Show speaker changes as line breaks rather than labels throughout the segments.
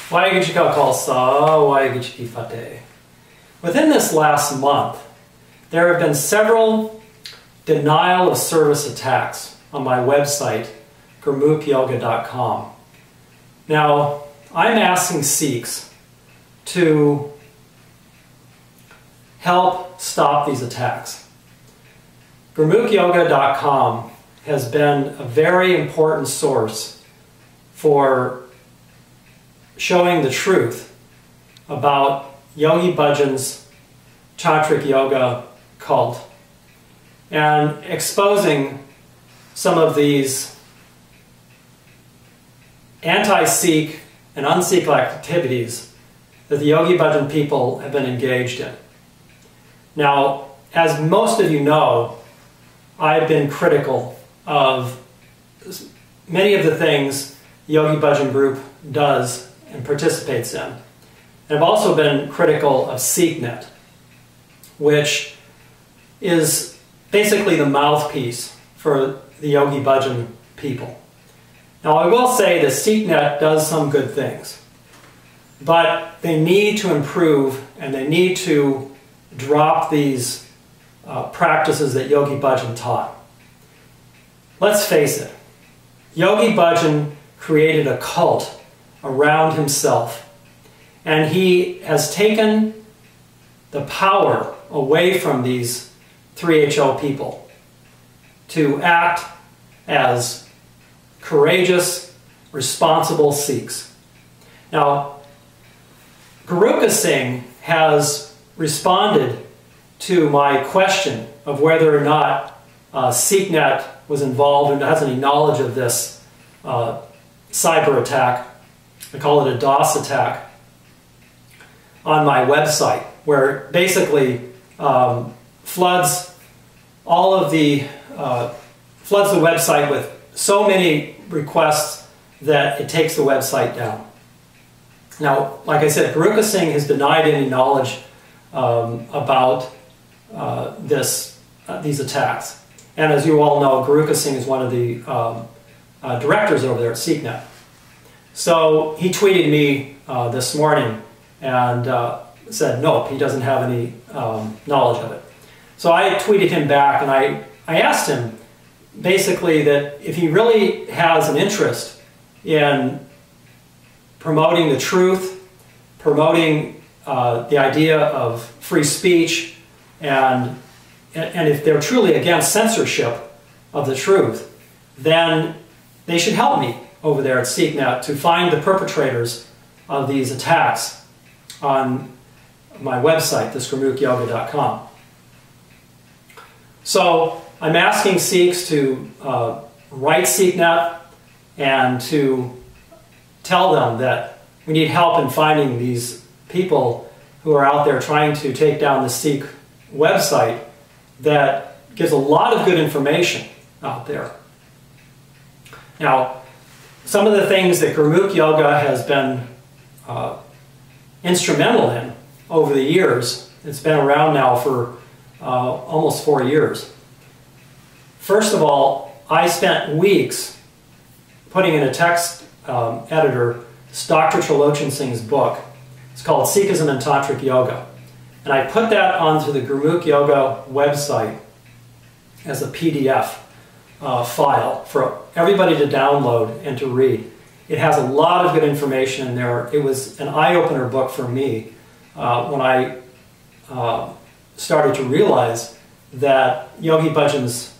Anju Kaur. Within this last month, there have been several denial of service attacks on my website, gurmukhyoga.com. Now, I'm asking Sikhs to help stop these attacks. Gurmukhyoga.com has been a very important source for showing the truth about Yogi Bhajan's tantric yoga cult and exposing some of these anti-Sikh and un-Sikh activities that the Yogi Bhajan people have been engaged in. Now, as most of you know, I've been critical of many of the things the Yogi Bhajan group does and participates in. And I've also been critical of SikhNet, which is basically the mouthpiece for the Yogi Bhajan people. Now, I will say that SikhNet does some good things, but they need to improve and they need to drop these practices that Yogi Bhajan taught. Let's face it, Yogi Bhajan created a cult around himself, and he has taken the power away from these 3HO people to act as courageous, responsible Sikhs. Now, Guru Singh has responded to my question of whether or not SikhNet was involved and has any knowledge of this cyber attack. I call it a DOS attack on my website, where it basically floods the website with so many requests that it takes the website down. Now, like I said, Guru Singh has denied any knowledge about these attacks. And as you all know, Guru Singh is one of the directors over there at SikhNet. So he tweeted me this morning and said, nope, he doesn't have any knowledge of it. So I tweeted him back and I asked him basically that if he really has an interest in promoting the truth, promoting the idea of free speech, and if they're truly against censorship of the truth, then they should help me over there at SikhNet to find the perpetrators of these attacks on my website, this gurmukhyoga.com. So I'm asking Sikhs to write SikhNet and to tell them that we need help in finding these people who are out there trying to take down the Sikh website that gives a lot of good information out there. Now, some of the things that Gurmukh Yoga has been instrumental in over the years, it's been around now for almost 4 years. First of all, I spent weeks putting in a text editor Dr. Trilochan Singh's book. It's called Sikhism and Tantric Yoga. And I put that onto the Gurmukh Yoga website as a PDF file for everybody to download and to read. It has a lot of good information in there. It was an eye-opener book for me when I started to realize that Yogi Bhajan's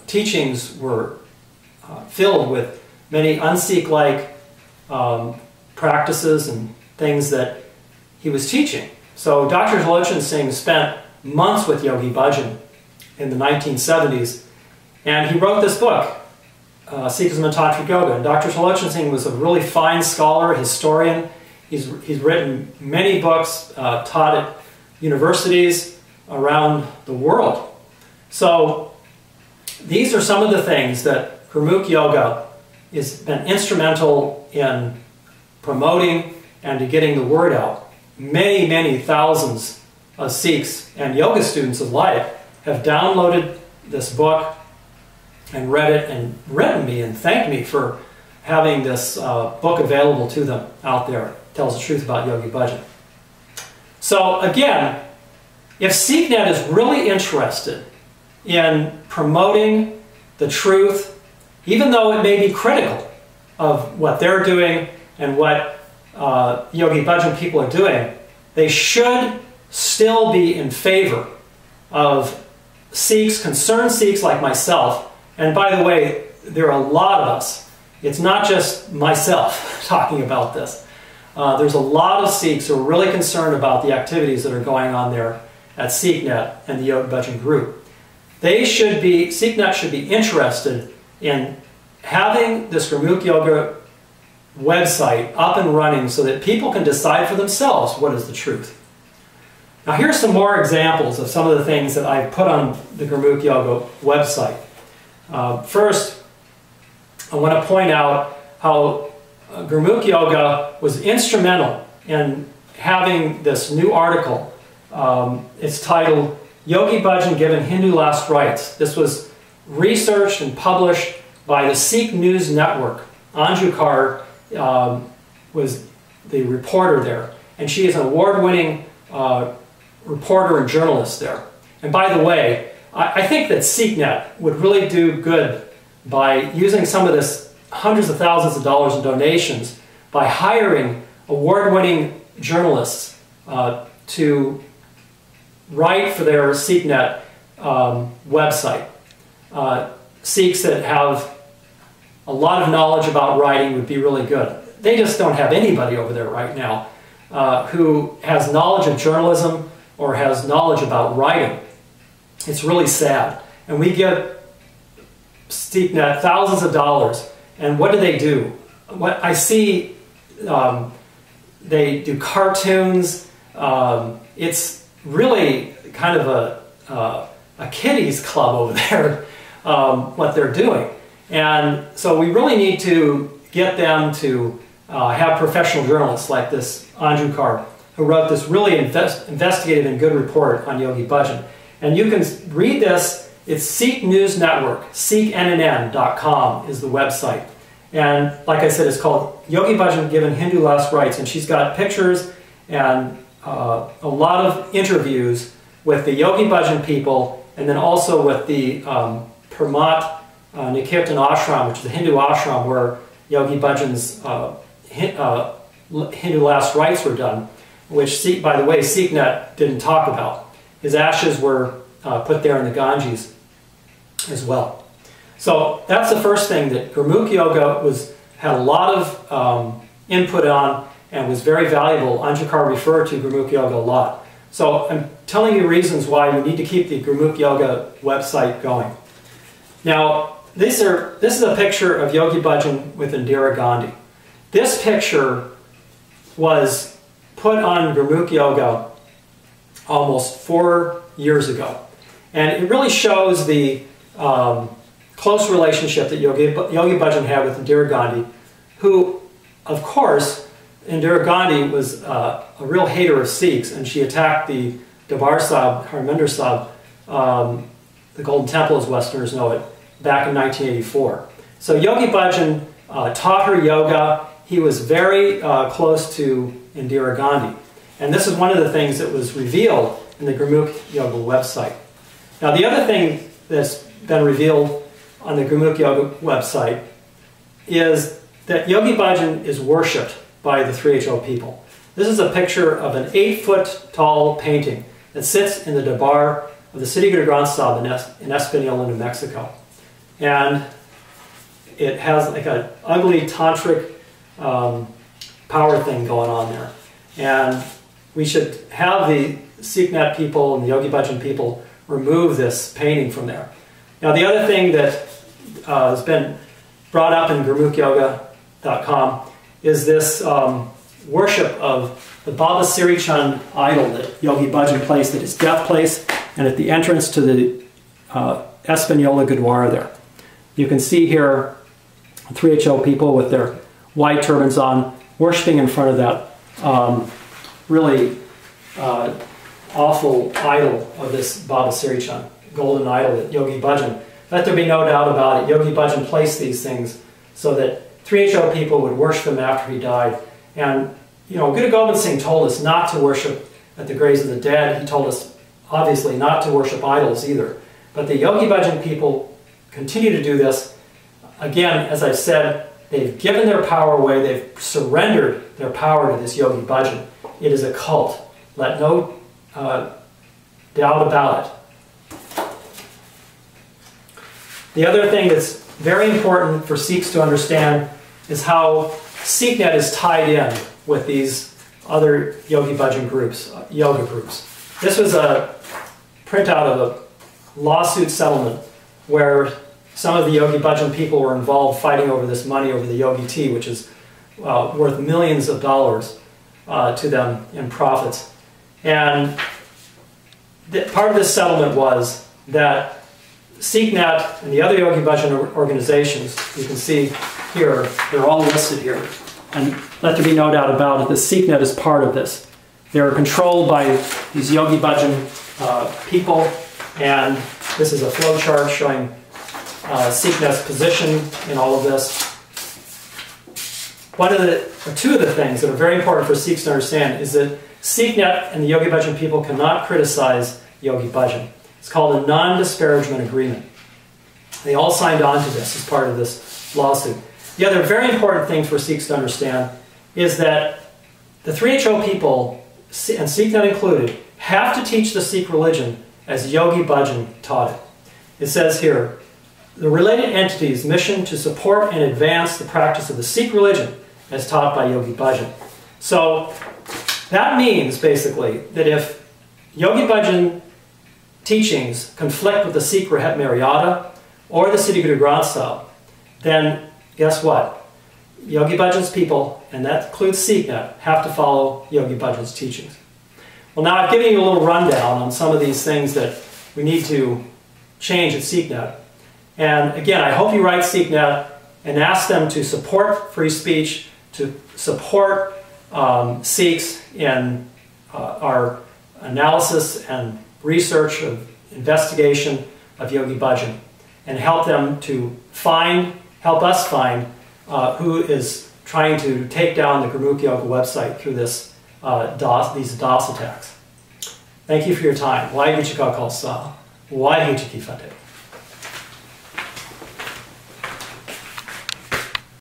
teachings were filled with many un-Sikh-like practices and things that he was teaching. So Dr. Trilochan Singh spent months with Yogi Bhajan in the 1970s, and he wrote this book, Sikhism and Tantric Yoga. And Dr. Trilochan Singh was a really fine scholar, historian. He's written many books, taught at universities around the world. So these are some of the things that Gurmukh Yoga has been instrumental in promoting and to getting the word out. Many, many thousands of Sikhs and yoga students alike have downloaded this book and read it and written me and thanked me for having this book available to them out there. Tells the truth about Yogi Bhajan. So again, if SikhNet is really interested in promoting the truth, even though it may be critical of what they're doing and what Yogi Bhajan people are doing, they should still be in favor of Sikhs, concerned Sikhs like myself. And by the way, there are a lot of us. It's not just myself talking about this. There's a lot of Sikhs who are really concerned about the activities that are going on there at SikhNet and the Yogi Bhajan group. SikhNet should be interested in having this Gurmukh Yoga website up and running so that people can decide for themselves what is the truth. Now here's some more examples of some of the things that I've put on the Gurmukh Yoga website. First, I want to point out how Gurmukh Yoga was instrumental in having this new article. It's titled, Yogi Bhajan Given Hindu Last Rites. This was researched and published by the Sikh News Network. Anju Kaur was the reporter there, and she is an award-winning reporter and journalist there. And by the way, I think that SikhNet would really do good by using some of this hundreds of thousands of dollars in donations by hiring award-winning journalists to write for their SikhNet website. Sikhs that have a lot of knowledge about writing would be really good. They just don't have anybody over there right now who has knowledge of journalism or has knowledge about writing. It's really sad. And we give SikhNet thousands of dollars, and what do? What I see, they do cartoons. It's really kind of a kiddies club over there, what they're doing. And so we really need to get them to have professional journalists like this Anju Kaur, who wrote this really investigative and good report on Yogi Bhajan. And you can read this. It's Sikh News Network, SikhNN.com is the website. And like I said, it's called Yogi Bhajan Given Hindu Last Rites. And she's got pictures and a lot of interviews with the Yogi Bhajan people, and then also with the Parmarth kirtan ashram, which is the Hindu ashram where Yogi Bhajan's Hindu last rites were done, which, by the way, SikhNet didn't talk about. His ashes were put there in the Ganges as well. So that's the first thing that Gurmukh Yoga had a lot of input on and was very valuable. Anju Kaur referred to Gurmukh Yoga a lot. So I'm telling you reasons why we need to keep the Gurmukh Yoga website going. Now, this is a picture of Yogi Bhajan with Indira Gandhi. This picture was put on Gurmukh Yoga almost 4 years ago. And it really shows the close relationship that Yogi Bhajan had with Indira Gandhi, who, of course, Indira Gandhi was a real hater of Sikhs, and she attacked the Darbar Sahib, Harmandir Sahib, the Golden Temple as Westerners know it, back in 1984. So Yogi Bhajan taught her yoga. He was very close to Indira Gandhi. And this is one of the things that was revealed in the Gurmukh Yoga website. Now the other thing that's been revealed on the Gurmukh Yoga website is that Yogi Bhajan is worshipped by the 3HO people. This is a picture of an 8-foot tall painting that sits in the Darbar of the City Guru Granth Sahib in Espanola, New Mexico. And it has like an ugly tantric power thing going on there. And we should have the SikhNet people and the Yogi Bhajan people remove this painting from there. Now the other thing that has been brought up in GurmukhYoga.com is this worship of the Baba Siri Chand idol that Yogi Bhajan placed at his death place and at the entrance to the Espanola Gurdwara there. You can see here 3HO people with their white turbans on, worshiping in front of that really awful idol of this Baba Siri Chand, golden idol that Yogi Bhajan. Let there be no doubt about it, Yogi Bhajan placed these things so that 3HO people would worship him after he died. And, you know, Guru Gobind Singh told us not to worship at the graves of the dead. He told us, obviously, not to worship idols either. But the Yogi Bhajan people continue to do this. Again, as I've said, they've given their power away. They've surrendered their power to this Yogi Bhajan. It is a cult. Let no doubt about it. The other thing that's very important for Sikhs to understand is how SikhNet is tied in with these other Yogi Bhajan groups, yoga groups. This was a printout of a lawsuit settlement where some of the Yogi Bhajan people were involved fighting over this money over the Yogi tea, which is worth millions of dollars to them in profits. And part of this settlement was that SikhNet and the other Yogi Bhajan organizations, you can see here, they're all listed here. And let there be no doubt about it, the SikhNet is part of this. They're controlled by these Yogi Bhajan people, and this is a flow chart showing SikhNet's position in all of this. Two of the things that are very important for Sikhs to understand is that SikhNet and the Yogi Bhajan people cannot criticize Yogi Bhajan. It's called a non-disparagement agreement. They all signed on to this as part of this lawsuit. The other very important thing for Sikhs to understand is that the 3HO people, and SikhNet included, have to teach the Sikh religion as Yogi Bhajan taught it. It says here, the related entities' mission to support and advance the practice of the Sikh religion as taught by Yogi Bhajan. So that means, basically, that if Yogi Bhajan teachings conflict with the Sikh Maryada or the Siddhi Guru Granth Sahib, then guess what? Yogi Bhajan's people, and that includes SikhNet, have to follow Yogi Bhajan's teachings. Well, now I've given you a little rundown on some of these things that we need to change at SikhNet. And again, I hope you write SikhNet and ask them to support free speech, to support Sikhs in our analysis and research of investigation of Yogi Bhajan, and help them to help us find who is trying to take down the Gurmukh Yoga website through this, these DOS attacks. Thank you for your time. Waheguru Ji Ka Khalsa, Waheguru Ji Ki Fateh.